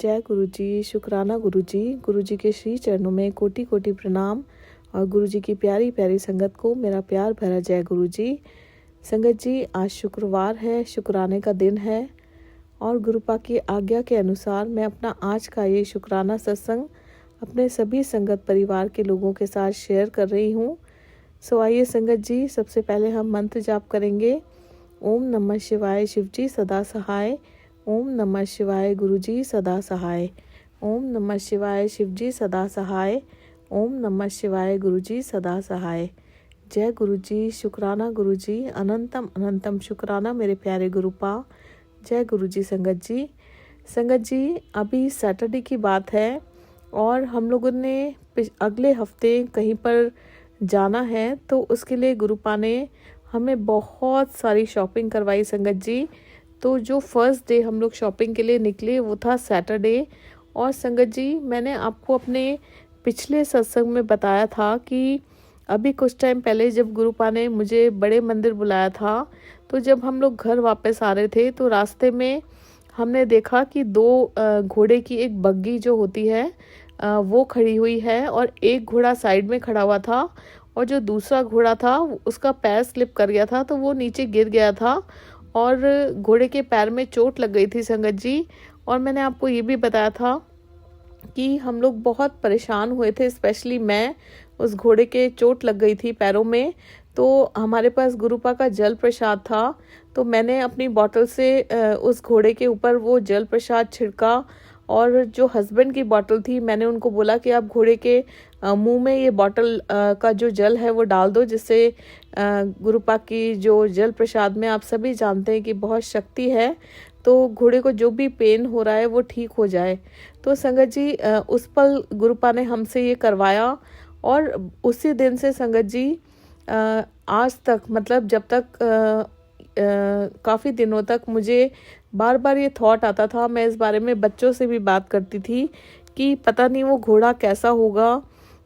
जय गुरु जी, शुक्राना गुरु जी के श्री चरणों में कोटि कोटि प्रणाम। और गुरु जी की प्यारी प्यारी संगत को मेरा प्यार भरा जय गुरु जी। संगत जी, आज शुक्रवार है, शुक्राने का दिन है और गुरुपा की आज्ञा के अनुसार मैं अपना आज का ये शुक्राना सत्संग अपने सभी संगत परिवार के लोगों के साथ शेयर कर रही हूँ। सो आइए संगत जी, सबसे पहले हम मंत्र जाप करेंगे। ओम नमः शिवाय, शिव जी सदा सहाय। ओम नमः शिवाय, गुरु जी सदा सहाय। ओम नमः शिवाय, शिव जी सदा सहाय। ओम नमः शिवाय, गुरु जी सदा सहाय। जय गुरु जी, शुक्राना गुरु जी, अनंतम अनंतम शुक्राना मेरे प्यारे गुरुपा। जय गुरु जी। संगत जी, अभी सैटरडे की बात है और हम लोगों ने अगले हफ्ते कहीं पर जाना है, तो उसके लिए गुरुपा ने हमें बहुत सारी शॉपिंग करवाई संगत जी। तो जो फर्स्ट डे हम लोग शॉपिंग के लिए निकले वो था सैटरडे। और संगत जी, मैंने आपको अपने पिछले सत्संग में बताया था कि अभी कुछ टाइम पहले जब गुरुपा ने मुझे बड़े मंदिर बुलाया था, तो जब हम लोग घर वापस आ रहे थे तो रास्ते में हमने देखा कि दो घोड़े की एक बग्गी जो होती है वो खड़ी हुई है और एक घोड़ा साइड में खड़ा हुआ था और जो दूसरा घोड़ा था उसका पैर स्लिप कर गया था, तो वो नीचे गिर गया था और घोड़े के पैर में चोट लग गई थी संगत जी। और मैंने आपको ये भी बताया था कि हम लोग बहुत परेशान हुए थे, स्पेशली मैं। उस घोड़े के चोट लग गई थी पैरों में, तो हमारे पास गुरुपा का जल प्रसाद था, तो मैंने अपनी बोतल से उस घोड़े के ऊपर वो जल प्रसाद छिड़का। और जो हस्बैंड की बोतल थी, मैंने उनको बोला कि आप घोड़े के मुंह में ये बोतल का जो जल है वो डाल दो, जिससे गुरुपा की जो जल प्रसाद में आप सभी जानते हैं कि बहुत शक्ति है, तो घोड़े को जो भी पेन हो रहा है वो ठीक हो जाए। तो संगत जी, उस पल गुरुपा ने हमसे ये करवाया और उसी दिन से संगत जी आज तक, मतलब जब तक काफ़ी दिनों तक मुझे बार बार ये थॉट आता था, मैं इस बारे में बच्चों से भी बात करती थी कि पता नहीं वो घोड़ा कैसा होगा।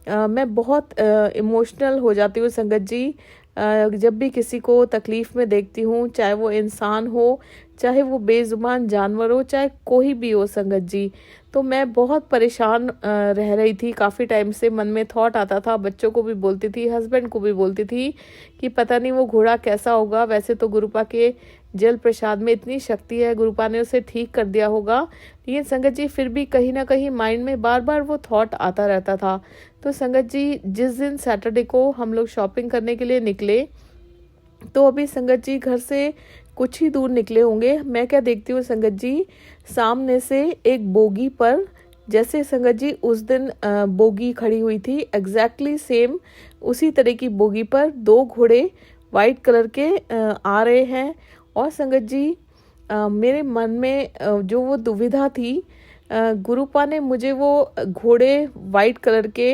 मैं बहुत इमोशनल हो जाती हूँ संगत जी जब भी किसी को तकलीफ़ में देखती हूँ, चाहे वो इंसान हो, चाहे वो बेजुबान जानवर हो, चाहे कोई भी हो संगत जी। तो मैं बहुत परेशान रह रही थी काफ़ी टाइम से। मन में थॉट आता था, बच्चों को भी बोलती थी, हस्बैंड को भी बोलती थी कि पता नहीं वो घोड़ा कैसा होगा। वैसे तो गुरुपा के जल प्रसाद में इतनी शक्ति है, गुरुपा ने उसे ठीक कर दिया होगा, लेकिन संगत जी फिर भी कहीं ना कहीं माइंड में बार बार वो थॉट आता रहता था। तो संगत जी, जिस दिन सैटरडे को हम लोग शॉपिंग करने के लिए निकले, तो अभी संगत जी घर से कुछ ही दूर निकले होंगे, मैं क्या देखती हूँ संगत जी, सामने से एक बोगी पर, जैसे संगत जी उस दिन बोगी खड़ी हुई थी, एग्जैक्टली सेम उसी तरह की बोगी पर दो घोड़े वाइट कलर के आ रहे हैं। और संगत जी, मेरे मन में जो वो दुविधा थी, गुरुपा ने मुझे वो घोड़े वाइट कलर के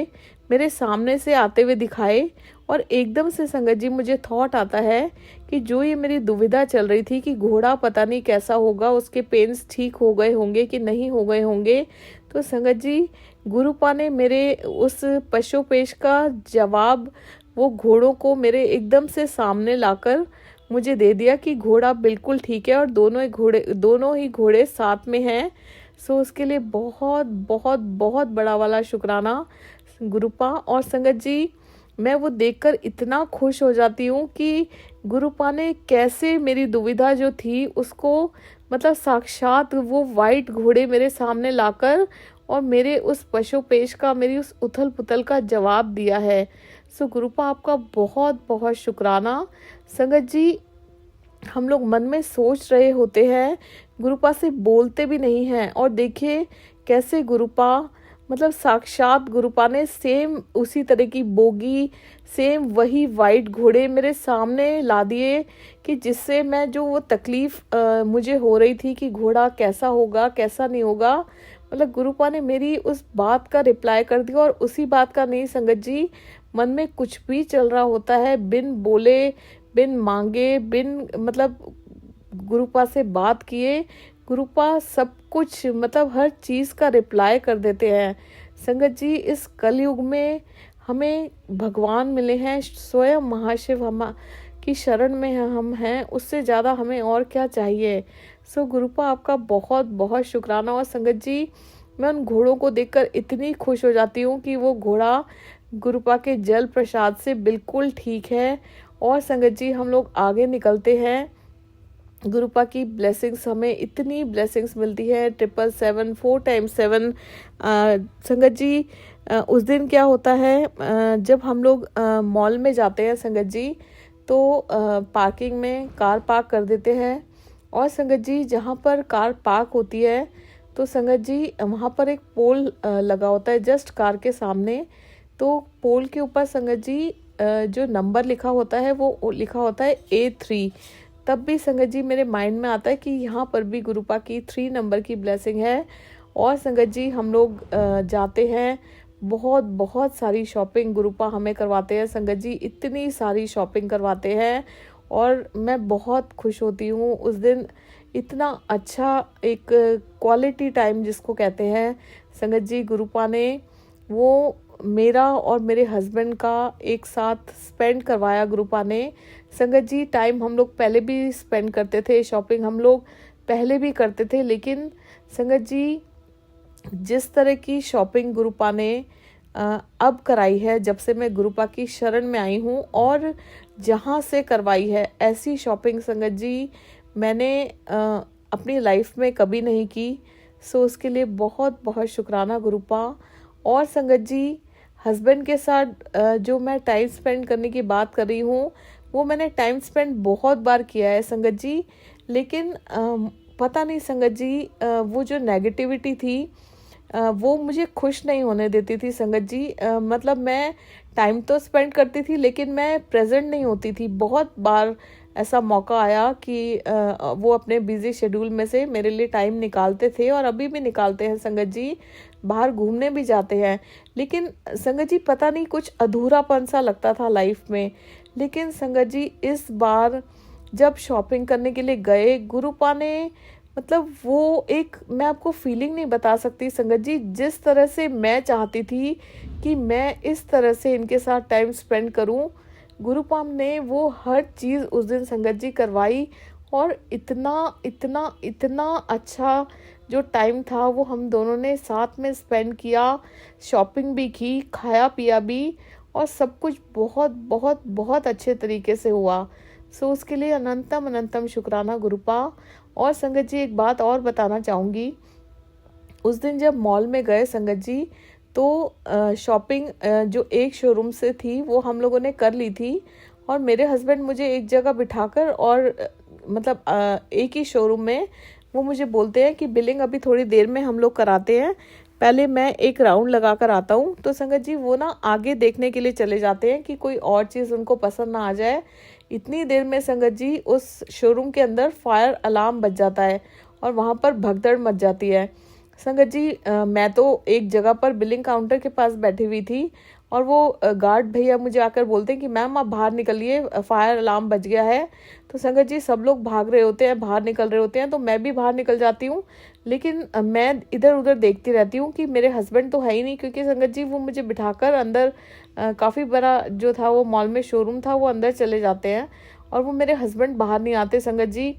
मेरे सामने से आते हुए दिखाए और एकदम से संगत जी मुझे थॉट आता है कि जो ये मेरी दुविधा चल रही थी कि घोड़ा पता नहीं कैसा होगा, उसके पेन्स ठीक हो गए होंगे कि नहीं हो गए होंगे, तो संगत जी गुरुपा ने मेरे उस पशुपेश का जवाब वो घोड़ों को मेरे एकदम से सामने लाकर मुझे दे दिया कि घोड़ा बिल्कुल ठीक है और दोनों ही घोड़े साथ में हैं। सो उसके लिए बहुत बहुत बहुत बड़ा वाला शुक्राना गुरुपा। और संगत जी, मैं वो देखकर इतना खुश हो जाती हूँ कि गुरुपा ने कैसे मेरी दुविधा जो थी उसको, मतलब साक्षात वो वाइट घोड़े मेरे सामने लाकर और मेरे उस पशुपेश का, मेरी उस उथल पुथल का जवाब दिया है। सो गुरुपा, आपका बहुत बहुत शुक्राना। संगत जी, हम लोग मन में सोच रहे होते हैं, गुरुपा से बोलते भी नहीं हैं, और देखिए कैसे गुरुपा, मतलब साक्षात गुरुपा ने सेम उसी तरह की बोगी, सेम वही वाइट घोड़े मेरे सामने ला दिए कि जिससे मैं, जो वो तकलीफ मुझे हो रही थी कि घोड़ा कैसा होगा कैसा नहीं होगा, मतलब गुरुपा ने मेरी उस बात का रिप्लाई कर दिया। और उसी बात का नहीं संगत जी, मन में कुछ भी चल रहा होता है, बिन बोले, बिन मांगे, बिन मतलब गुरुपा से बात किए, गुरुपा सब कुछ, मतलब हर चीज़ का रिप्लाई कर देते हैं। संगत जी, इस कलयुग में हमें भगवान मिले हैं, स्वयं महाशिव हम की शरण में हम हैं, उससे ज़्यादा हमें और क्या चाहिए। सो गुरुपा आपका बहुत बहुत शुक्राना। और संगत जी, मैं उन घोड़ों को देखकर इतनी खुश हो जाती हूँ कि वो घोड़ा गुरुपा के जल प्रसाद से बिल्कुल ठीक है। और संगत जी, हम लोग आगे निकलते हैं। गुरुपा की ब्लेसिंग्स, हमें इतनी ब्लेसिंग्स मिलती है, 777 4x7। संगत जी, उस दिन क्या होता है, जब हम लोग मॉल में जाते हैं संगत जी, तो पार्किंग में कार पार्क कर देते हैं। और संगत जी, जहाँ पर कार पार्क होती है तो संगत जी वहाँ पर एक पोल लगा होता है जस्ट कार के सामने। तो पोल के ऊपर संगत जी जो नंबर लिखा होता है वो लिखा होता है A3। तब भी संगत जी मेरे माइंड में आता है कि यहाँ पर भी गुरुपा की 3 नंबर की ब्लेसिंग है। और संगत जी, हम लोग जाते हैं, बहुत बहुत सारी शॉपिंग गुरुपा हमें करवाते हैं संगत जी, इतनी सारी शॉपिंग करवाते हैं। और मैं बहुत खुश होती हूँ उस दिन। इतना अच्छा एक क्वालिटी टाइम जिसको कहते हैं संगत जी, गुरुपा ने वो मेरा और मेरे हस्बैंड का एक साथ स्पेंड करवाया गुरुपा ने। संगत जी, टाइम हम लोग पहले भी स्पेंड करते थे, शॉपिंग हम लोग पहले भी करते थे, लेकिन संगत जी जिस तरह की शॉपिंग गुरुपा ने अब कराई है, जब से मैं गुरुपा की शरण में आई हूँ और जहाँ से करवाई है, ऐसी शॉपिंग संगत जी मैंने अपनी लाइफ में कभी नहीं की। सो उसके लिए बहुत बहुत शुक्राना गुरुपा। और संगत जी, हस्बैंड के साथ जो मैं टाइम स्पेंड करने की बात कर रही हूँ, वो मैंने टाइम स्पेंड बहुत बार किया है संगत जी, लेकिन पता नहीं संगत जी, वो जो नेगेटिविटी थी वो मुझे खुश नहीं होने देती थी संगत जी। मतलब मैं टाइम तो स्पेंड करती थी लेकिन मैं प्रेजेंट नहीं होती थी। बहुत बार ऐसा मौका आया कि वो अपने बिजी शेड्यूल में से मेरे लिए टाइम निकालते थे, और अभी भी निकालते हैं संगत जी, बाहर घूमने भी जाते हैं। लेकिन संगत जी पता नहीं कुछ अधूरापन सा लगता था लाइफ में। लेकिन संगत जी, इस बार जब शॉपिंग करने के लिए गए गुरुपा ने, मतलब वो एक, मैं आपको फीलिंग नहीं बता सकती संगत जी, जिस तरह से मैं चाहती थी कि मैं इस तरह से इनके साथ टाइम स्पेंड करूं, गुरुपा ने वो हर चीज़ उस दिन संगत जी करवाई। और इतना इतना इतना अच्छा जो टाइम था वो हम दोनों ने साथ में स्पेंड किया, शॉपिंग भी की, खाया पिया भी, और सब कुछ बहुत बहुत बहुत अच्छे तरीके से हुआ। सो उसके लिए अनंतम अनंतम शुक्राना गुरुपा। और संगत जी, एक बात और बताना चाहूँगी, उस दिन जब मॉल में गए संगत जी, तो शॉपिंग जो एक शोरूम से थी वो हम लोगों ने कर ली थी, और मेरे हस्बैंड मुझे एक जगह बिठाकर, और मतलब एक ही शोरूम में वो मुझे बोलते हैं कि बिलिंग अभी थोड़ी देर में हम लोग कराते हैं, पहले मैं एक राउंड लगा कर आता हूँ। तो संगत जी वो ना आगे देखने के लिए चले जाते हैं कि कोई और चीज़ उनको पसंद ना आ जाए। इतनी देर में संगत जी उस शोरूम के अंदर फायर अलार्म बज जाता है और वहाँ पर भगदड़ मच जाती है। संगत जी मैं तो एक जगह पर बिलिंग काउंटर के पास बैठी हुई थी, और वो गार्ड भैया मुझे आकर बोलते हैं कि मैम आप बाहर निकलिए, फायर अलार्म बज गया है। तो संगत जी सब लोग भाग रहे होते हैं, बाहर निकल रहे होते हैं, तो मैं भी बाहर निकल जाती हूँ, लेकिन मैं इधर उधर देखती रहती हूँ कि मेरे हस्बैंड तो है ही नहीं, क्योंकि संगत जी वो मुझे बिठाकर अंदर, काफ़ी बड़ा जो था वो मॉल में शोरूम था, वो अंदर चले जाते हैं, और वो मेरे हस्बैंड बाहर नहीं आते संगत जी।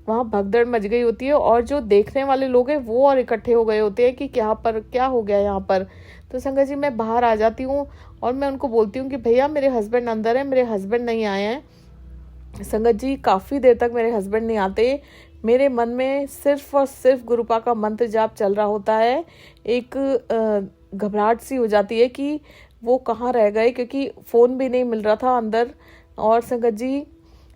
वहाँ भगदड़ मच गई होती है, और जो देखने वाले लोग हैं वो और इकट्ठे हो गए होते हैं कि क्या हो गया यहाँ पर। तो संगत जी मैं बाहर आ जाती हूँ और मैं उनको बोलती हूँ कि भैया मेरे हस्बैंड अंदर है, मेरे हस्बैंड नहीं आए हैं। संगत जी काफ़ी देर तक मेरे हस्बैंड नहीं आते, मेरे मन में सिर्फ और सिर्फ गुरुपा का मंत्र जाप चल रहा होता है। एक घबराहट सी हो जाती है कि वो कहाँ रह गए, क्योंकि फ़ोन भी नहीं मिल रहा था अंदर। और संगत जी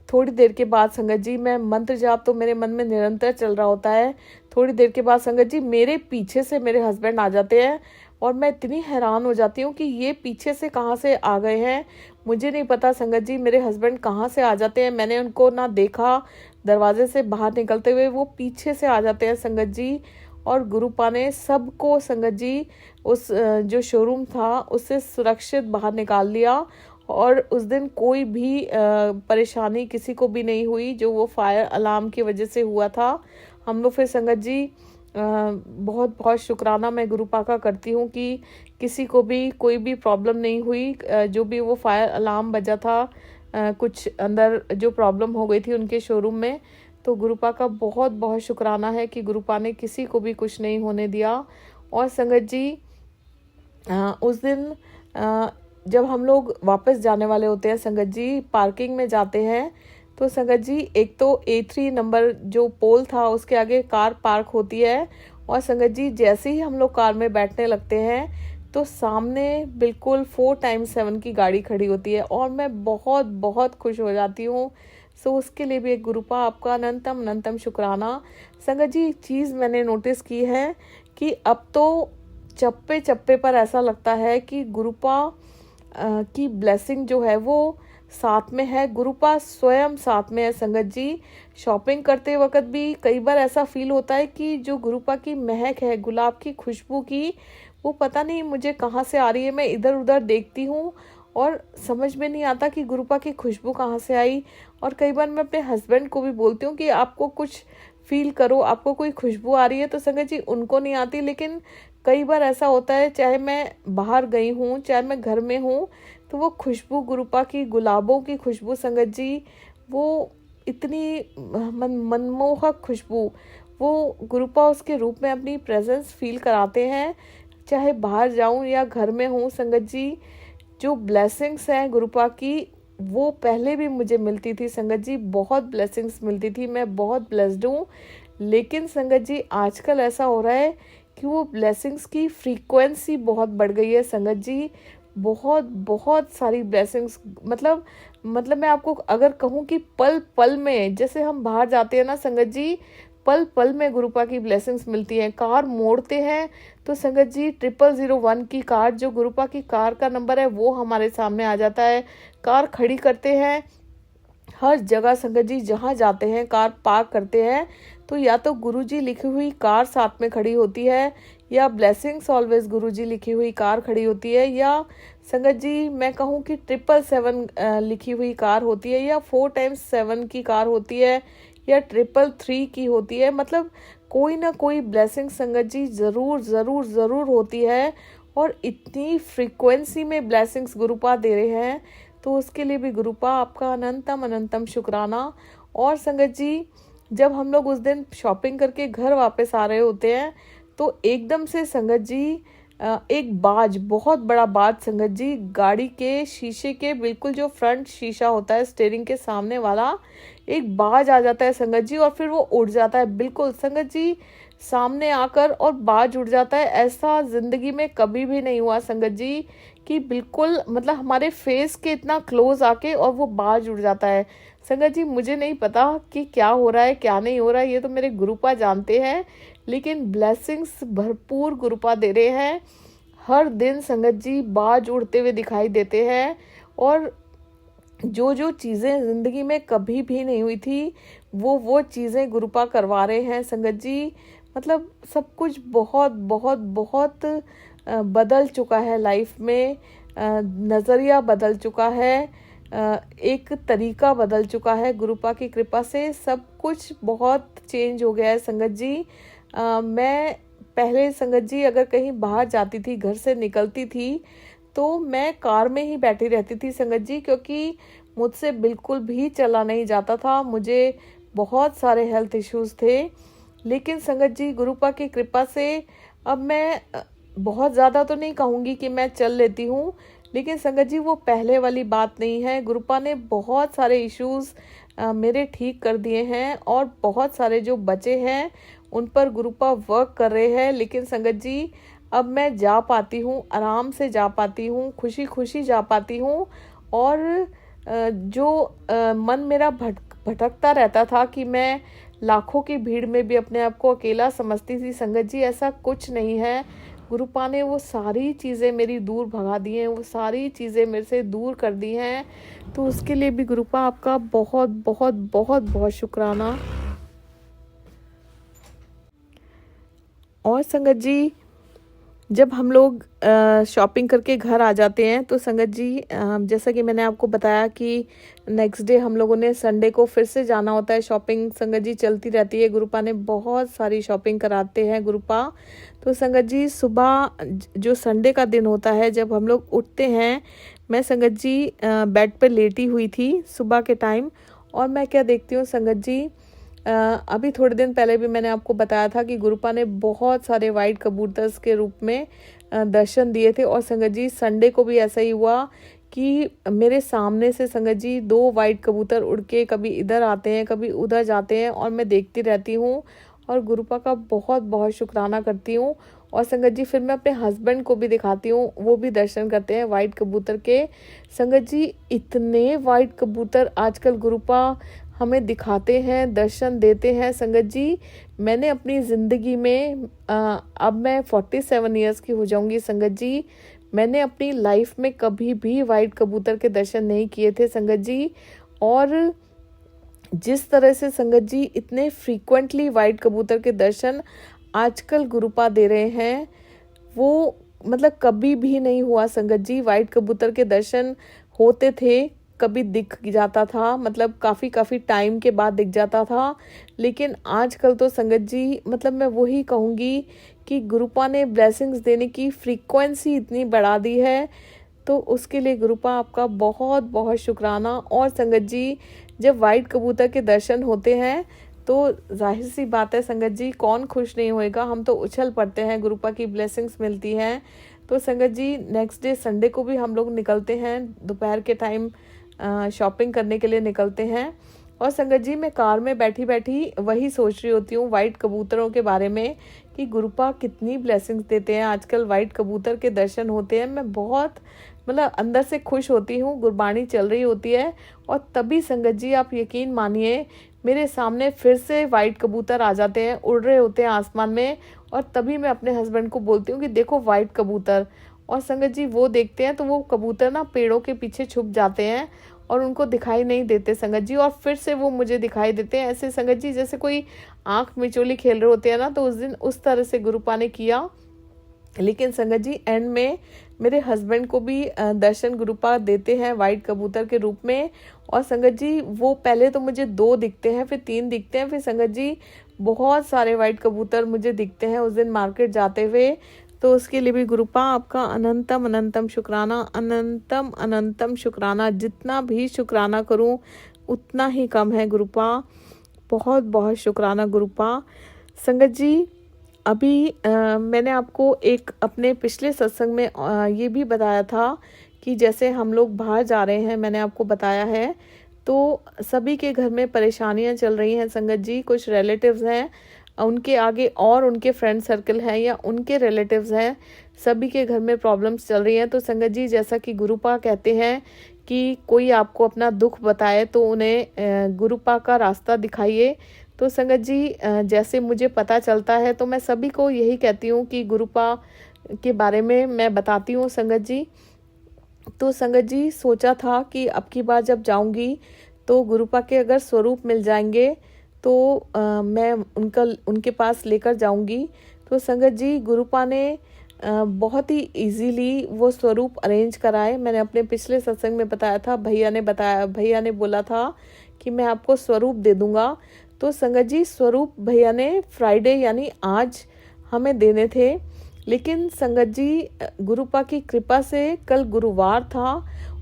थोड़ी देर के बाद संगत जी, मैं मंत्र जाप तो मेरे मन में निरंतर चल रहा होता है, थोड़ी देर के बाद संगत जी मेरे पीछे से मेरे हस्बैंड आ जाते हैं, और मैं इतनी हैरान हो जाती हूँ कि ये पीछे से कहाँ से आ गए हैं, मुझे नहीं पता संगत जी मेरे हस्बैंड कहाँ से आ जाते हैं। मैंने उनको ना देखा दरवाजे से बाहर निकलते हुए, वो पीछे से आ जाते हैं संगत जी। और गुरुपा ने सबको संगत जी उस जो शोरूम था उससे सुरक्षित बाहर निकाल लिया, और उस दिन कोई भी परेशानी किसी को भी नहीं हुई जो वो फायर अलार्म की वजह से हुआ था। हम लोग फिर संगत जी बहुत बहुत शुक्राना मैं गुरुपा का करती हूँ कि किसी को भी कोई भी प्रॉब्लम नहीं हुई। जो भी वो फायर अलार्म बजा था, कुछ अंदर जो प्रॉब्लम हो गई थी उनके शोरूम में, तो गुरुपा का बहुत बहुत शुक्राना है कि गुरुपा ने किसी को भी कुछ नहीं होने दिया। और संगत जी उस दिन जब हम लोग वापस जाने वाले होते हैं संगत जी, पार्किंग में जाते हैं, तो संगत जी एक तो A3 नंबर जो पोल था उसके आगे कार पार्क होती है। और संगत जी जैसे ही हम लोग कार में बैठने लगते हैं तो सामने बिल्कुल 4x7 की गाड़ी खड़ी होती है और मैं बहुत बहुत खुश हो जाती हूँ। सो उसके लिए भी एक गुरुपा आपका अनंतम अनंतम शुक्राना। संगत जी एक चीज़ मैंने नोटिस की है कि अब तो चप्पे चप्पे पर ऐसा लगता है कि गुरुपा की ब्लेसिंग जो है वो साथ में है, गुरुपा स्वयं साथ में है। संगत जी शॉपिंग करते वक्त भी कई बार ऐसा फील होता है कि जो गुरुपा की महक है, गुलाब की खुशबू की, वो पता नहीं मुझे कहाँ से आ रही है। मैं इधर उधर देखती हूँ और समझ में नहीं आता कि गुरुपा की खुशबू कहाँ से आई। और कई बार मैं अपने हस्बैंड को भी बोलती हूँ कि आपको कुछ फील करो, आपको कोई खुशबू आ रही है, तो संगत जी उनको नहीं आती। लेकिन कई बार ऐसा होता है, चाहे मैं बाहर गई हूँ चाहे मैं घर में हूँ, तो वो खुशबू गुरुपा की, गुलाबों की खुशबू संगत जी, वो इतनी मनमोहक खुशबू, वो गुरुपा उसके रूप में अपनी प्रेजेंस फील कराते हैं। चाहे बाहर जाऊं या घर में हूं संगत जी, जो ब्लेसिंग्स हैं गुरुपा की वो पहले भी मुझे मिलती थी संगत जी, बहुत ब्लेसिंग्स मिलती थी, मैं बहुत ब्लेस्ड हूँ। लेकिन संगत जी आजकल ऐसा हो रहा है कि वो ब्लेसिंग्स की फ्रीक्वेंसी बहुत बढ़ गई है संगत जी, बहुत बहुत सारी ब्लेसिंग्स। मतलब मैं आपको अगर कहूँ कि पल पल में, जैसे हम बाहर जाते हैं ना संगत जी, पल पल में गुरुपा की ब्लेसिंग्स मिलती हैं। कार मोड़ते हैं तो संगत जी 0001 की कार, जो गुरुपा की कार का नंबर है, वो हमारे सामने आ जाता है। कार खड़ी करते हैं हर जगह संगत जी, जहाँ जाते हैं कार पार्क करते हैं तो या तो गुरुजी लिखी हुई कार साथ में खड़ी होती है, या ब्लेसिंग्स ऑलवेज गुरुजी लिखी हुई कार खड़ी होती है, या संगत जी मैं कहूँ कि 777 लिखी हुई कार होती है, या 4x7 की कार होती है, या 333 की होती है। मतलब कोई ना कोई ब्लेसिंग संगत जी ज़रूर ज़रूर ज़रूर होती है। और इतनी फ्रीक्वेंसी में ब्लेसिंग्स गुरुपा दे रहे हैं, तो उसके लिए भी गुरुपा आपका अनंतम अनंतम शुक्राना। और संगत जी जब हम लोग उस दिन शॉपिंग करके घर वापस आ रहे होते हैं तो एकदम से संगत जी एक बाज, बहुत बड़ा बाज संगत जी, गाड़ी के शीशे के बिल्कुल जो फ्रंट शीशा होता है स्टीयरिंग के सामने वाला, एक बाज आ जाता है संगत जी, और फिर वो उड़ जाता है बिल्कुल संगत जी सामने आकर, और बाज उड़ जाता है। ऐसा जिंदगी में कभी भी नहीं हुआ संगत जी कि बिल्कुल मतलब हमारे फेस के इतना क्लोज आके और वो बाज उड़ जाता है। संगत जी मुझे नहीं पता कि क्या हो रहा है क्या नहीं हो रहा है, ये तो मेरे गुरुपा जानते हैं, लेकिन ब्लेसिंग्स भरपूर गुरुपा दे रहे हैं। हर दिन संगत जी बाज उड़ते हुए दिखाई देते हैं, और जो जो चीज़ें ज़िंदगी में कभी भी नहीं हुई थी वो चीज़ें गुरुपा करवा रहे हैं संगत जी। मतलब सब कुछ बहुत बहुत बहुत बदल चुका है लाइफ में, नज़रिया बदल चुका है, एक तरीका बदल चुका है। गुरुपा की कृपा से सब कुछ बहुत चेंज हो गया है संगत जी। मैं पहले संगत जी अगर कहीं बाहर जाती थी, घर से निकलती थी, तो मैं कार में ही बैठी रहती थी संगत जी, क्योंकि मुझसे बिल्कुल भी चला नहीं जाता था, मुझे बहुत सारे हेल्थ इश्यूज थे। लेकिन संगत जी गुरुपा की कृपा से अब मैं बहुत ज़्यादा तो नहीं कहूँगी कि मैं चल लेती हूँ, लेकिन संगत जी वो पहले वाली बात नहीं है। गुरुपा ने बहुत सारे इश्यूज मेरे ठीक कर दिए हैं, और बहुत सारे जो बचे हैं उन पर गुरुपा वर्क कर रहे हैं। लेकिन संगत जी अब मैं जा पाती हूँ, आराम से जा पाती हूँ, खुशी खुशी जा पाती हूँ। और जो मन मेरा भटकता रहता था कि मैं लाखों की भीड़ में भी अपने आप को अकेला समझती थी संगत जी, ऐसा कुछ नहीं है। गुरुपा ने वो सारी चीज़ें मेरी दूर भगा दी हैं, वो सारी चीज़ें मेरे से दूर कर दी हैं। तो उसके लिए भी गुरुपा आपका बहुत बहुत बहुत बहुत शुक्राना। और संगत जी जब हम लोग शॉपिंग करके घर आ जाते हैं तो संगत जी जैसा कि मैंने आपको बताया कि नेक्स्ट डे हम लोगों ने संडे को फिर से जाना होता है शॉपिंग। संगत जी चलती रहती है, गुरुपा ने बहुत सारी शॉपिंग कराते हैं गुरुपा। तो संगत जी सुबह जो संडे का दिन होता है जब हम लोग उठते हैं, मैं संगत जी बेड पर लेटी हुई थी सुबह के टाइम, और मैं क्या देखती हूँ संगत जी, अभी थोड़े दिन पहले भी मैंने आपको बताया था कि गुरुपा ने बहुत सारे वाइट कबूतर के रूप में दर्शन दिए थे। और संगत जी संडे को भी ऐसा ही हुआ कि मेरे सामने से संगत जी 2 वाइट कबूतर उड़ के कभी इधर आते हैं कभी उधर जाते हैं और मैं देखती रहती हूँ और गुरुपा का बहुत बहुत शुक्राना करती हूँ। और संगत जी फिर मैं अपने हस्बैंड को भी दिखाती हूँ, वो भी दर्शन करते हैं वाइट कबूतर के। संगत जी इतने वाइट कबूतर आजकल गुरुपा हमें दिखाते हैं, दर्शन देते हैं। संगत जी मैंने अपनी ज़िंदगी में अब मैं 47 ईयर्स की हो जाऊंगी संगत जी, मैंने अपनी लाइफ में कभी भी वाइट कबूतर के दर्शन नहीं किए थे संगत जी। और जिस तरह से संगत जी इतने फ्रीक्वेंटली वाइट कबूतर के दर्शन आजकल गुरुपा दे रहे हैं, वो मतलब कभी भी नहीं हुआ संगत जी। वाइट कबूतर के दर्शन होते थे, कभी दिख जाता था, मतलब काफ़ी टाइम के बाद दिख जाता था, लेकिन आजकल तो संगत जी मतलब मैं वही कहूँगी कि गुरुपा ने ब्लेसिंग्स देने की फ्रीक्वेंसी इतनी बढ़ा दी है, तो उसके लिए गुरुपा आपका बहुत बहुत शुक्राना। और संगत जी जब वाइट कबूतर के दर्शन होते हैं तो जाहिर सी बात है संगत जी कौन खुश नहीं होएगा, हम तो उछल पड़ते हैं, गुरुपा की ब्लेसिंग्स मिलती हैं। तो संगत जी नेक्स्ट डे संडे को भी हम लोग निकलते हैं, दोपहर के टाइम शॉपिंग करने के लिए निकलते हैं। और संगत जी मैं कार में बैठी बैठी वही सोच रही होती हूँ वाइट कबूतरों के बारे में कि गुरुपा कितनी ब्लेसिंग्स देते हैं, आजकल वाइट कबूतर के दर्शन होते हैं। मैं बहुत मतलब अंदर से खुश होती हूँ, गुरबानी चल रही होती है और तभी संगत जी आप यकीन मानिए मेरे सामने फिर से वाइट कबूतर आ जाते हैं, उड़ रहे होते हैं आसमान में। और तभी मैं अपने हस्बैंड को बोलती हूँ कि देखो वाइट कबूतर। और संगत जी वो देखते हैं तो वो कबूतर ना पेड़ों के पीछे छुप जाते हैं और उनको दिखाई नहीं देते संगत जी, और फिर से वो मुझे दिखाई देते हैं ऐसे संगत जी जैसे कोई आंख मिचोली खेल रहे होते हैं ना। तो उस दिन उस तरह से गुरुपा ने किया। लेकिन संगत जी एंड में मेरे हस्बैंड को भी दर्शन गुरुपा देते हैं वाइट कबूतर के रूप में। और संगत जी वो पहले तो मुझे 2 दिखते हैं, फिर 3 दिखते हैं, फिर संगत जी बहुत सारे वाइट कबूतर मुझे दिखते हैं उस दिन मार्केट जाते हुए। तो उसके लिए भी गुरुपा आपका अनंतम अनंतम शुक्राना, अनंतम अनंतम शुक्राना। जितना भी शुक्राना करूं उतना ही कम है गुरुपा, बहुत बहुत शुक्राना गुरुपा। संगत जी अभी मैंने आपको एक अपने पिछले सत्संग में ये भी बताया था कि जैसे हम लोग बाहर जा रहे हैं, मैंने आपको बताया है, तो सभी के घर में परेशानियां चल रही हैं संगत जी। कुछ रिलेटिव्स हैं उनके आगे और उनके फ्रेंड सर्कल हैं या उनके रिलेटिव्स हैं, सभी के घर में प्रॉब्लम्स चल रही हैं। तो संगत जी जैसा कि गुरुपा कहते हैं कि कोई आपको अपना दुख बताए तो उन्हें गुरुपा का रास्ता दिखाइए। तो संगत जी जैसे मुझे पता चलता है तो मैं सभी को यही कहती हूँ कि गुरुपा के बारे में मैं बताती हूँ संगत जी। तो संगत जी सोचा था कि अब की बार जब जाऊंगी तो गुरुपा के अगर स्वरूप मिल जाएंगे तो मैं उनके पास लेकर जाऊंगी। तो संगत जी गुरुपा ने बहुत ही इजीली वो स्वरूप अरेंज कराए। मैंने अपने पिछले सत्संग में बताया था, भैया ने बोला था कि मैं आपको स्वरूप दे दूंगा। तो संगत जी स्वरूप भैया ने फ्राइडे यानी आज हमें देने थे, लेकिन संगत जी गुरुपा की कृपा से कल गुरुवार था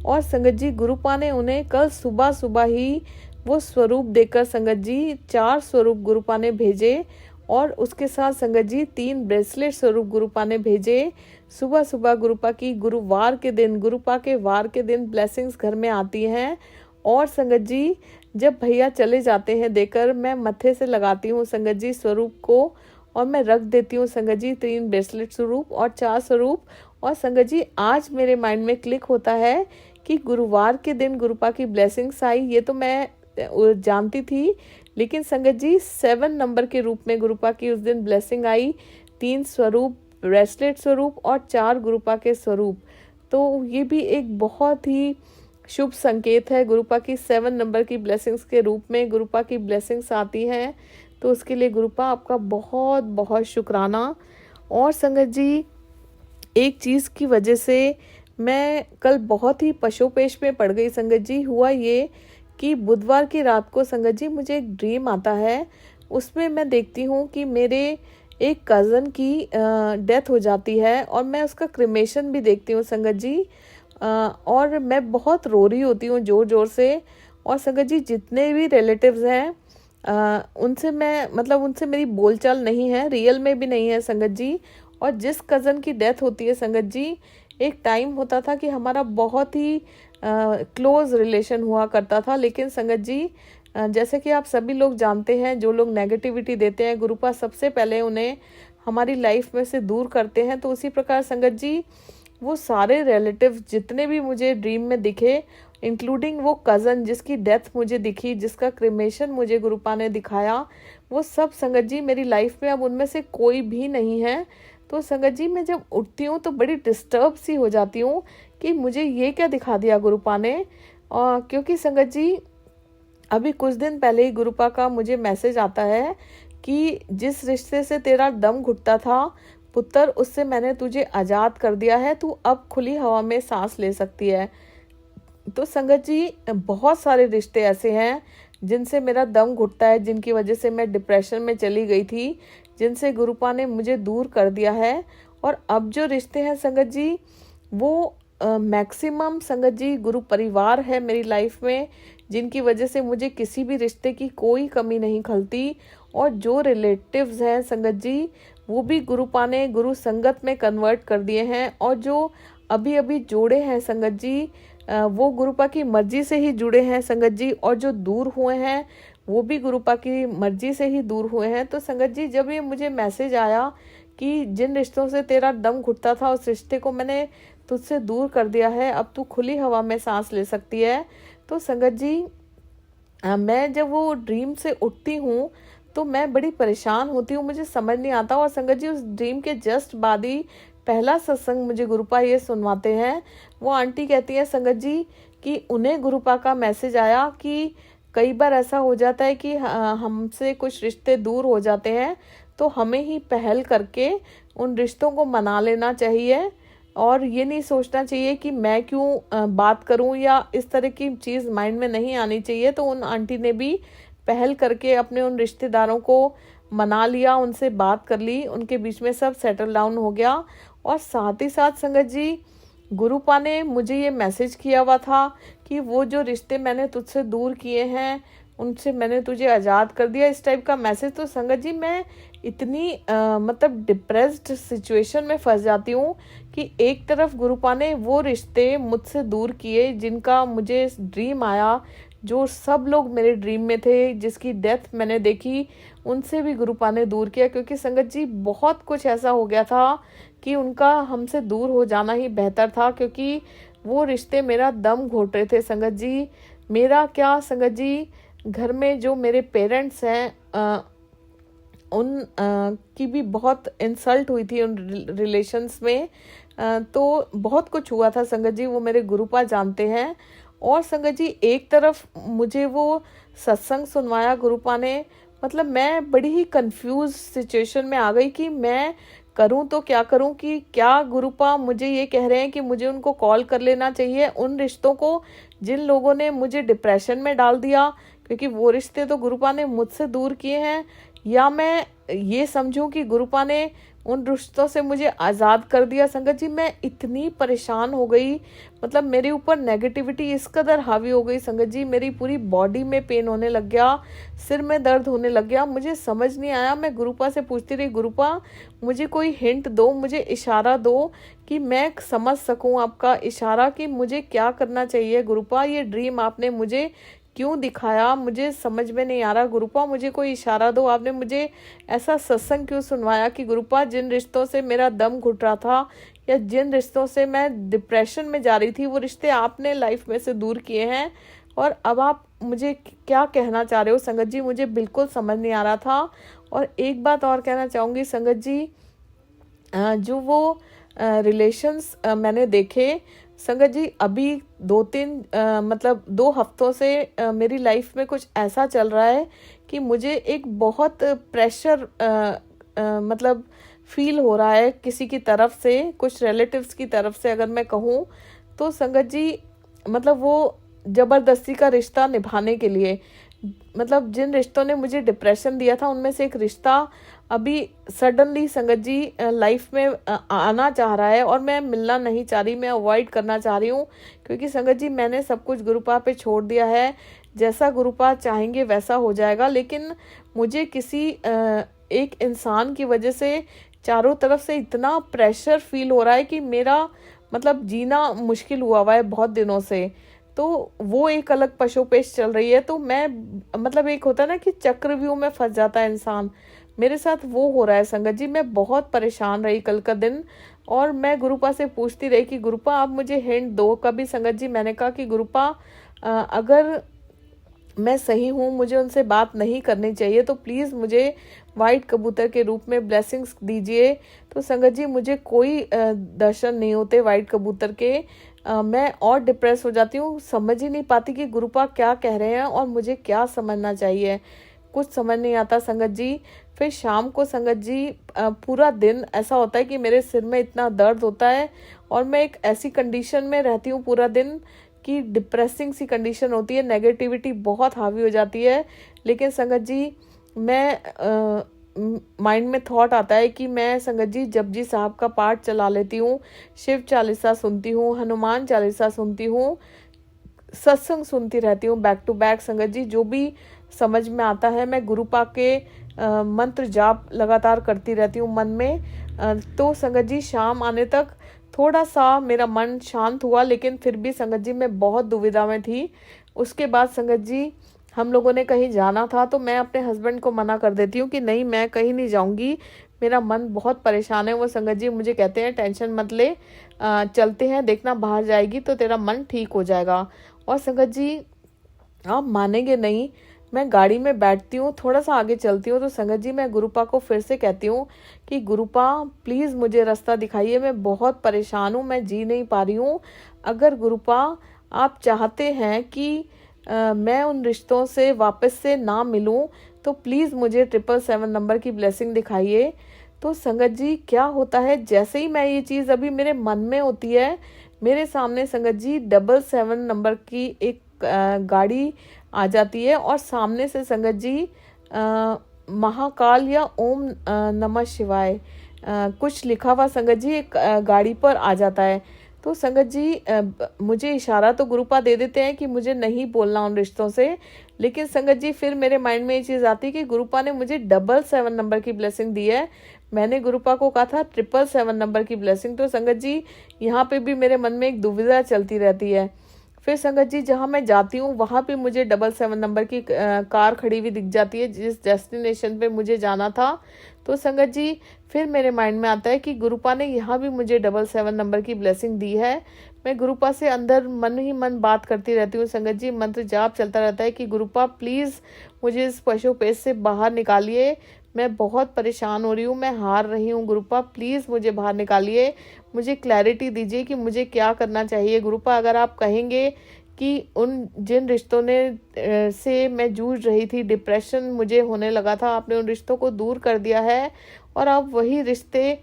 और संगत जी गुरुपा ने उन्हें कल सुबह सुबह ही वो स्वरूप देकर संगत जी 4 स्वरूप गुरुपा ने भेजे और उसके साथ संगत जी 3 ब्रेसलेट स्वरूप गुरुपा ने भेजे। सुबह सुबह गुरुपा की गुरुवार के दिन, गुरुपा के वार के दिन ब्लेसिंग्स घर में आती हैं। और संगत जी जब भैया चले जाते हैं देकर मैं मत्थे से लगाती हूँ संगत जी स्वरूप को और मैं रख देती हूँ संगत जी 3 ब्रेसलेट स्वरूप और 4 स्वरूप। और संगत जी आज मेरे माइंड में क्लिक होता है कि गुरुवार के दिन गुरुपा की ब्लेसिंग्स आई, ये तो मैं जानती थी, लेकिन संगत जी 7 नंबर के रूप में गुरुपा की उस दिन ब्लेसिंग आई, 3 स्वरूप ब्रेसलेट स्वरूप और 4 गुरुपा के स्वरूप। तो ये भी एक बहुत ही शुभ संकेत है, गुरुपा की 7 नंबर की ब्लेसिंग्स के रूप में गुरुपा की ब्लेसिंग्स आती हैं। तो उसके लिए गुरुपा आपका बहुत बहुत शुक्राना। और संगत जी एक चीज़ की वजह से मैं कल बहुत ही पशोपेश में पड़ गई संगत जी। हुआ ये कि बुधवार की रात को संगत जी मुझे एक ड्रीम आता है, उसमें मैं देखती हूँ कि मेरे एक कज़न की डेथ हो जाती है और मैं उसका क्रिमेशन भी देखती हूँ संगत जी। और मैं बहुत रो रही होती हूँ ज़ोर ज़ोर से। और संगत जी जितने भी रिलेटिव्स हैं उनसे उनसे मेरी बोलचाल नहीं है, रियल में भी नहीं है संगत जी। और जिस कज़न की डेथ होती है संगत जी, एक टाइम होता था कि हमारा बहुत ही क्लोज रिलेशन हुआ करता था, लेकिन संगत जी जैसे कि आप सभी लोग जानते हैं, जो लोग नेगेटिविटी देते हैं गुरुपा सबसे पहले उन्हें हमारी लाइफ में से दूर करते हैं। तो उसी प्रकार संगत जी वो सारे रिलेटिव जितने भी मुझे ड्रीम में दिखे, इंक्लूडिंग वो कज़न जिसकी डेथ मुझे दिखी, जिसका क्रिमेशन मुझे गुरुपा ने दिखाया, वो सब संगत जी मेरी लाइफ में अब उनमें से कोई भी नहीं है। तो संगत जी मैं जब उठती हूँ तो बड़ी डिस्टर्ब सी हो जाती हूँ कि मुझे ये क्या दिखा दिया गुरुपा ने। क्योंकि संगत जी अभी कुछ दिन पहले ही गुरुपा का मुझे मैसेज आता है कि जिस रिश्ते से तेरा दम घुटता था पुत्र, उससे मैंने तुझे आज़ाद कर दिया है, तू अब खुली हवा में सांस ले सकती है। तो संगत जी बहुत सारे रिश्ते ऐसे हैं जिनसे मेरा दम घुटता है, जिनकी वजह से मैं डिप्रेशन में चली गई थी, जिनसे गुरुपा ने मुझे दूर कर दिया है। और अब जो रिश्ते हैं संगत जी वो मैक्सिमम संगत जी गुरु परिवार है मेरी लाइफ में, जिनकी वजह से मुझे किसी भी रिश्ते की कोई कमी नहीं खलती। और जो रिलेटिव्स हैं संगत जी वो भी गुरुपा ने गुरु संगत में कन्वर्ट कर दिए हैं। और जो अभी अभी जोड़े हैं संगत जी वो गुरुपा की मर्जी से ही जुड़े हैं संगत जी। और जो दूर हुए हैं वो भी गुरुपा की मर्जी से ही दूर हुए हैं। तो संगत जी जब ये मुझे मैसेज आया कि जिन रिश्तों से तेरा दम घुटता था उस रिश्ते को मैंने तुझसे दूर कर दिया है, अब तू खुली हवा में सांस ले सकती है। तो संगत जी मैं जब वो ड्रीम से उठती हूँ तो मैं बड़ी परेशान होती हूँ, मुझे समझ नहीं आता। और संगत जी उस ड्रीम के जस्ट बाद ही पहला सत्संग मुझे गुरुपा ये सुनवाते हैं। वो आंटी कहती है संगत जी कि उन्हें गुरुपा का मैसेज आया कि कई बार ऐसा हो जाता है कि हमसे कुछ रिश्ते दूर हो जाते हैं, तो हमें ही पहल करके उन रिश्तों को मना लेना चाहिए। और ये नहीं सोचना चाहिए कि मैं क्यों बात करूं, या इस तरह की चीज़ माइंड में नहीं आनी चाहिए। तो उन आंटी ने भी पहल करके अपने उन रिश्तेदारों को मना लिया, उनसे बात कर ली, उनके बीच में सब सेटल डाउन हो गया। और साथ ही साथ संगत जी गुरुपा ने मुझे ये मैसेज किया हुआ था कि वो जो रिश्ते मैंने तुझसे दूर किए हैं उनसे मैंने तुझे आज़ाद कर दिया, इस टाइप का मैसेज। तो संगत जी मैं इतनी डिप्रेस्ड सिचुएशन में फंस जाती हूँ कि एक तरफ गुरुपा ने वो रिश्ते मुझसे दूर किए जिनका मुझे ड्रीम आया, जो सब लोग मेरे ड्रीम में थे, जिसकी डेथ मैंने देखी, उनसे भी गुरुपा ने दूर किया। क्योंकि संगत जी बहुत कुछ ऐसा हो गया था कि उनका हमसे दूर हो जाना ही बेहतर था, क्योंकि वो रिश्ते मेरा दम घोट रहे थे संगत जी। मेरा क्या संगत जी, घर में जो मेरे पेरेंट्स हैं उन की भी बहुत इंसल्ट हुई थी उन रिलेशंस में। तो बहुत कुछ हुआ था संगत जी, वो मेरे गुरुपा जानते हैं। और संगत जी एक तरफ मुझे वो सत्संग सुनवाया गुरुपा ने, मैं बड़ी ही कंफ्यूज सिचुएशन में आ गई कि मैं करूं तो क्या करूं, कि क्या गुरुपा मुझे ये कह रहे हैं कि मुझे उनको कॉल कर लेना चाहिए उन रिश्तों को जिन लोगों ने मुझे डिप्रेशन में डाल दिया, क्योंकि वो रिश्ते तो गुरुपा ने मुझसे दूर किए हैं, या मैं ये समझूं कि गुरुपा ने उन रिश्तों से मुझे आज़ाद कर दिया। संगत जी मैं इतनी परेशान हो गई, मेरे ऊपर नेगेटिविटी इस कदर हावी हो गई संगत जी, मेरी पूरी बॉडी में पेन होने लग गया, सिर में दर्द होने लग गया, मुझे समझ नहीं आया। मैं गुरुपा से पूछती रही, गुरुपा मुझे कोई हिंट दो, मुझे इशारा दो कि मैं समझ सकूं आपका इशारा कि मुझे क्या करना चाहिए। गुरुपा ये ड्रीम आपने मुझे क्यों दिखाया, मुझे समझ में नहीं आ रहा। गुरुपा मुझे कोई इशारा दो, आपने मुझे ऐसा सत्संग क्यों सुनवाया कि गुरुपा जिन रिश्तों से मेरा दम घुट रहा था या जिन रिश्तों से मैं डिप्रेशन में जा रही थी, वो रिश्ते आपने लाइफ में से दूर किए हैं, और अब आप मुझे क्या कहना चाह रहे हो संगत जी, मुझे बिल्कुल समझ नहीं आ रहा था। और एक बात और कहना चाहूँगी संगत जी, जो वो रिलेशंस मैंने देखे संगत जी, अभी 2 हफ्तों से मेरी लाइफ में कुछ ऐसा चल रहा है कि मुझे एक बहुत प्रेशर फील हो रहा है किसी की तरफ से, कुछ रिलेटिव्स की तरफ से अगर मैं कहूँ तो संगत जी, वो ज़बरदस्ती का रिश्ता निभाने के लिए, जिन रिश्तों ने मुझे डिप्रेशन दिया था उनमें से एक रिश्ता अभी सडनली संगत जी लाइफ में आना चाह रहा है, और मैं मिलना नहीं चाह रही, मैं अवॉइड करना चाह रही हूँ। क्योंकि संगत जी मैंने सब कुछ गुरुपा पे छोड़ दिया है। जैसा गुरुपा चाहेंगे वैसा हो जाएगा, लेकिन मुझे किसी एक इंसान की वजह से चारों तरफ से इतना प्रेशर फील हो रहा है कि मेरा मतलब जीना मुश्किल हुआ है बहुत दिनों से। तो वो एक अलग पशोपेश चल रही है। तो मैं मतलब एक होता है ना कि चक्रव्यूह में फंस जाता है इंसान, मेरे साथ वो हो रहा है संगत जी। मैं बहुत परेशान रही कल का दिन, और मैं गुरुपा से पूछती रही कि गुरुपा आप मुझे हिंट दो। कभी संगत जी मैंने कहा कि गुरुपा अगर मैं सही हूँ, मुझे उनसे बात नहीं करनी चाहिए, तो प्लीज़ मुझे वाइट कबूतर के रूप में ब्लेसिंग्स दीजिए। तो संगत जी मुझे कोई दर्शन नहीं होते वाइट कबूतर के। मैं और डिप्रेस हो जाती हूँ, समझ ही नहीं पाती कि गुरुपा क्या कह रहे हैं और मुझे क्या समझना चाहिए, कुछ समझ नहीं आता संगत जी। फिर शाम को संगत जी पूरा दिन ऐसा होता है कि मेरे सिर में इतना दर्द होता है और मैं एक ऐसी कंडीशन में रहती हूँ पूरा दिन कि डिप्रेसिंग सी कंडीशन होती है, नेगेटिविटी बहुत हावी हो जाती है। लेकिन संगत जी मैं माइंड में थॉट आता है कि मैं संगत जी जपजी साहब का पाठ चला लेती हूँ, शिव चालीसा सुनती हूँ, हनुमान चालीसा सुनती हूँ, सत्संग सुनती रहती हूँ बैक टू बैक। संगत जी जो भी समझ में आता है मैं गुरुपा के मंत्र जाप लगातार करती रहती हूँ मन में। तो संगत जी शाम आने तक थोड़ा सा मेरा मन शांत हुआ, लेकिन फिर भी संगत जी मैं बहुत दुविधा में थी। उसके बाद संगत जी हम लोगों ने कहीं जाना था, तो मैं अपने हस्बैंड को मना कर देती हूँ कि नहीं मैं कहीं नहीं जाऊँगी, मेरा मन बहुत परेशान है। वो संगत जी मुझे कहते हैं टेंशन मत ले, चलते हैं, देखना बाहर जाएगी तो तेरा मन ठीक हो जाएगा। और संगत जी आप मानेंगे नहीं, मैं गाड़ी में बैठती हूँ, थोड़ा सा आगे चलती हूँ, तो संगत जी मैं गुरुपा को फिर से कहती हूँ कि गुरुपा प्लीज़ मुझे रास्ता दिखाइए, मैं बहुत परेशान हूँ, मैं जी नहीं पा रही हूँ। अगर गुरुपा आप चाहते हैं कि मैं उन रिश्तों से वापस से ना मिलूं, तो प्लीज़ मुझे 777 नंबर की ब्लेसिंग दिखाइए। तो संगत जी क्या होता है, जैसे ही मैं ये चीज़ अभी मेरे मन में होती है, मेरे सामने संगत जी 777 नंबर की एक गाड़ी आ जाती है और सामने से संगत जी महाकाल या ओम नमः शिवाय कुछ लिखा हुआ संगत जी एक गाड़ी पर आ जाता है। तो संगत जी मुझे इशारा तो गुरुपा दे देते हैं कि मुझे नहीं बोलना उन रिश्तों से, लेकिन संगत जी फिर मेरे माइंड में ये चीज़ आती है कि गुरुपा ने मुझे 777 नंबर की ब्लेसिंग दी है, मैंने गुरुपा को कहा था 777 नंबर की ब्लेसिंग। तो संगत जी यहाँ पे भी मेरे मन में एक दुविधा चलती रहती है। फिर संगत जी जहाँ मैं जाती हूँ वहाँ पे मुझे 777 नंबर की कार खड़ी हुई दिख जाती है जिस डेस्टिनेशन पे मुझे जाना था। तो संगत जी फिर मेरे माइंड में आता है कि गुरुपा ने यहाँ भी मुझे 777 नंबर की ब्लेसिंग दी है। मैं गुरुपा से अंदर मन ही मन बात करती रहती हूँ संगत जी, मंत्र जाप चलता रहता है कि गुरुपा प्लीज़ मुझे इस पशुपेश से बाहर निकालिए, मैं बहुत परेशान हो रही हूँ, मैं हार रही हूँ गुरुपा, प्लीज़ मुझे बाहर निकालिए, मुझे क्लैरिटी दीजिए कि मुझे क्या करना चाहिए। गुरुपा अगर आप कहेंगे कि उन जिन रिश्तों ने से मैं जूझ रही थी, डिप्रेशन मुझे होने लगा था, आपने उन रिश्तों को दूर कर दिया है और आप वही रिश्ते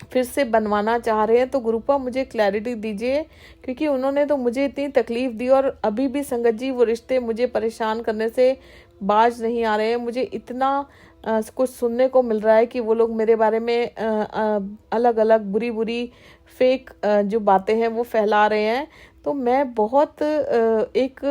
फिर से बनवाना चाह रहे हैं, तो गुरुपा मुझे क्लैरिटी दीजिए, क्योंकि उन्होंने तो मुझे इतनी तकलीफ दी और अभी भी संगत जी वो रिश्ते मुझे परेशान करने से बाज नहीं आ रहे हैं। मुझे इतना कुछ सुनने को मिल रहा है कि वो लोग मेरे बारे में अलग अलग बुरी बुरी फेक जो बातें हैं वो फैला रहे हैं। तो मैं बहुत एक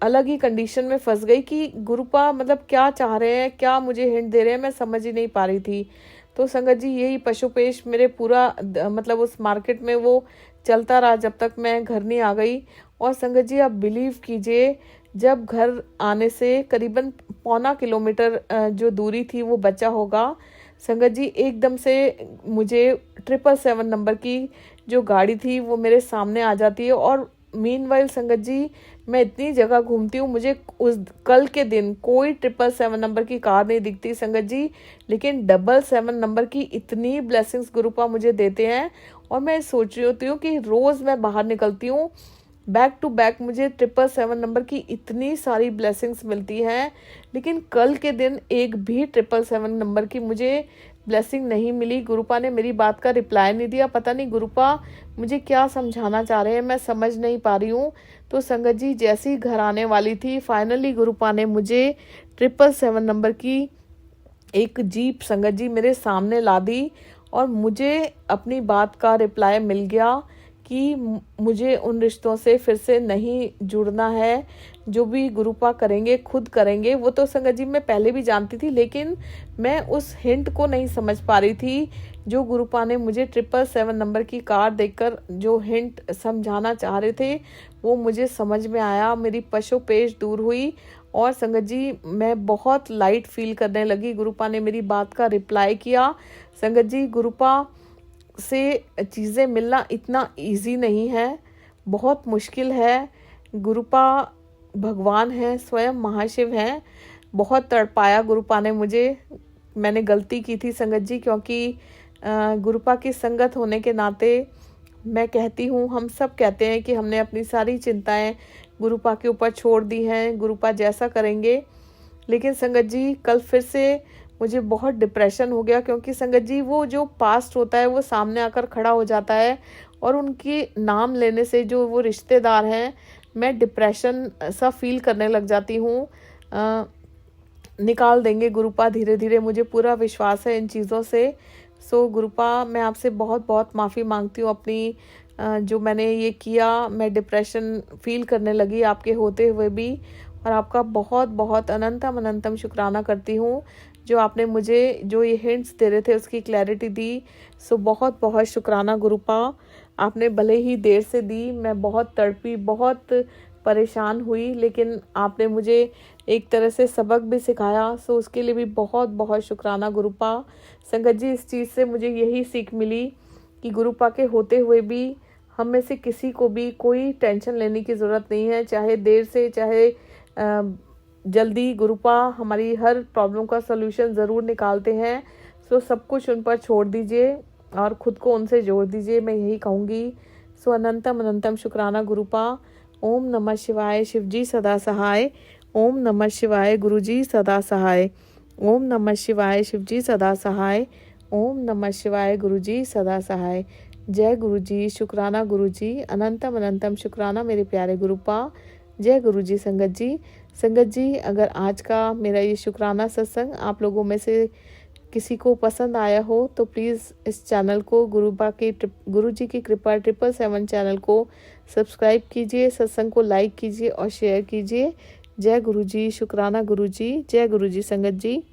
अलग ही कंडीशन में फंस गई कि गुरुपा मतलब क्या चाह रहे हैं, क्या मुझे हिंट दे रहे हैं, मैं समझ ही नहीं पा रही थी। तो संगत जी यही पशुपेश मेरे पूरा मतलब उस मार्केट में वो चलता रहा जब तक मैं घर नहीं आ गई। और संगत जी आप बिलीव कीजिए, जब घर आने से करीबन 1.25 किलोमीटर जो दूरी थी वो बचा होगा, संगत जी एकदम से मुझे 777 नंबर की जो गाड़ी थी वो मेरे सामने आ जाती है। और मीनवाइल संगत जी मैं इतनी जगह घूमती हूँ, मुझे उस कल के दिन कोई 777 नंबर की कार नहीं दिखती संगत जी, लेकिन 777 नंबर की इतनी ब्लेसिंग्स गुरुपा मुझे देते हैं। और मैं सोच रही होती हूँ कि रोज़ मैं बाहर निकलती हूँ, बैक टू बैक मुझे 777 नंबर की इतनी सारी ब्लेसिंग्स मिलती हैं, लेकिन कल के दिन एक भी 777 नंबर की मुझे ब्लेसिंग नहीं मिली। गुरुपा ने मेरी बात का रिप्लाई नहीं दिया, पता नहीं गुरुपा मुझे क्या समझाना चाह रहे हैं, मैं समझ नहीं पा रही हूँ। तो संगत जी जैसी घर आने वाली थी, फाइनली गुरुपा ने मुझे 777 नंबर की एक जीप संगत जी मेरे सामने ला दी और मुझे अपनी बात का रिप्लाई मिल गया कि मुझे उन रिश्तों से फिर से नहीं जुड़ना है। जो भी गुरुपा करेंगे खुद करेंगे। वो तो संगत जी मैं पहले भी जानती थी, लेकिन मैं उस हिंट को नहीं समझ पा रही थी जो गुरुपा ने मुझे 777 नंबर की कार देखकर जो हिंट समझाना चाह रहे थे वो मुझे समझ में आया। मेरी पशोपेश दूर हुई और संगत जी मैं बहुत लाइट फील करने लगी। गुरुपा ने मेरी बात का रिप्लाई किया। संगत जी गुरुपा से चीज़ें मिलना इतना इजी नहीं है, बहुत मुश्किल है। गुरुपा भगवान है, स्वयं महाशिव हैं। बहुत तड़पाया गुरुपा ने मुझे। मैंने गलती की थी संगत जी, क्योंकि गुरुपा की संगत होने के नाते मैं कहती हूँ, हम सब कहते हैं कि हमने अपनी सारी चिंताएं गुरुपा के ऊपर छोड़ दी हैं, गुरुपा जैसा करेंगे। लेकिन संगत जी कल फिर से मुझे बहुत डिप्रेशन हो गया, क्योंकि संगत जी वो जो पास्ट होता है वो सामने आकर खड़ा हो जाता है और उनके नाम लेने से जो वो रिश्तेदार हैं, मैं डिप्रेशन सा फील करने लग जाती हूँ। निकाल देंगे गुरुपा धीरे धीरे, मुझे पूरा विश्वास है इन चीज़ों से। सो गुरुपा मैं आपसे बहुत बहुत माफ़ी मांगती हूँ अपनी जो मैंने ये किया। मैं डिप्रेशन फील करने लगी आपके होते हुए भी, और आपका बहुत बहुत अनंतम अनंतम शुक्राना करती हूँ जो आपने मुझे जो ये हिंट्स दे रहे थे उसकी क्लैरिटी दी। सो बहुत बहुत शुक्राना गुरुपा, आपने भले ही देर से दी। मैं बहुत तड़पी, बहुत परेशान हुई, लेकिन आपने मुझे एक तरह से सबक भी सिखाया। सो उसके लिए भी बहुत बहुत शुक्राना गुरुपा। संगत जी इस चीज़ से मुझे यही सीख मिली कि गुरुपा के होते हुए भी हम में से किसी को भी कोई टेंशन लेने की ज़रूरत नहीं है, चाहे देर से चाहे जल्दी। गुरुपा हमारी हर प्रॉब्लम का सलूशन ज़रूर निकालते हैं। सो सब कुछ उन पर छोड़ दीजिए और ख़ुद को उनसे जोड़ दीजिए, मैं यही कहूँगी। सो अनंतम अनंतम शुक्राना गुरुपा। ओम नमः शिवाय, शिवजी सदा सहाय। ओम नमः शिवाय, गुरुजी सदा सहाय। ओम नमः शिवाय, शिवजी सदा सहाय। ओम नमः शिवाय, गुरुजी सदा सहाय। जय गुरुजी, शुक्राना गुरुजी, अनंतम अनंतम शुक्राना मेरे प्यारे गुरुपा। जय गुरुजी। संगत जी अगर आज का मेरा ये शुक्राना सत्संग आप लोगों में से किसी को पसंद आया हो तो प्लीज़ इस चैनल को गुरुजी की कृपा 777 चैनल को सब्सक्राइब कीजिए, सत्संग को लाइक कीजिए और शेयर कीजिए। जय गुरुजी, शुक्राना गुरुजी, जय गुरुजी संगत जी।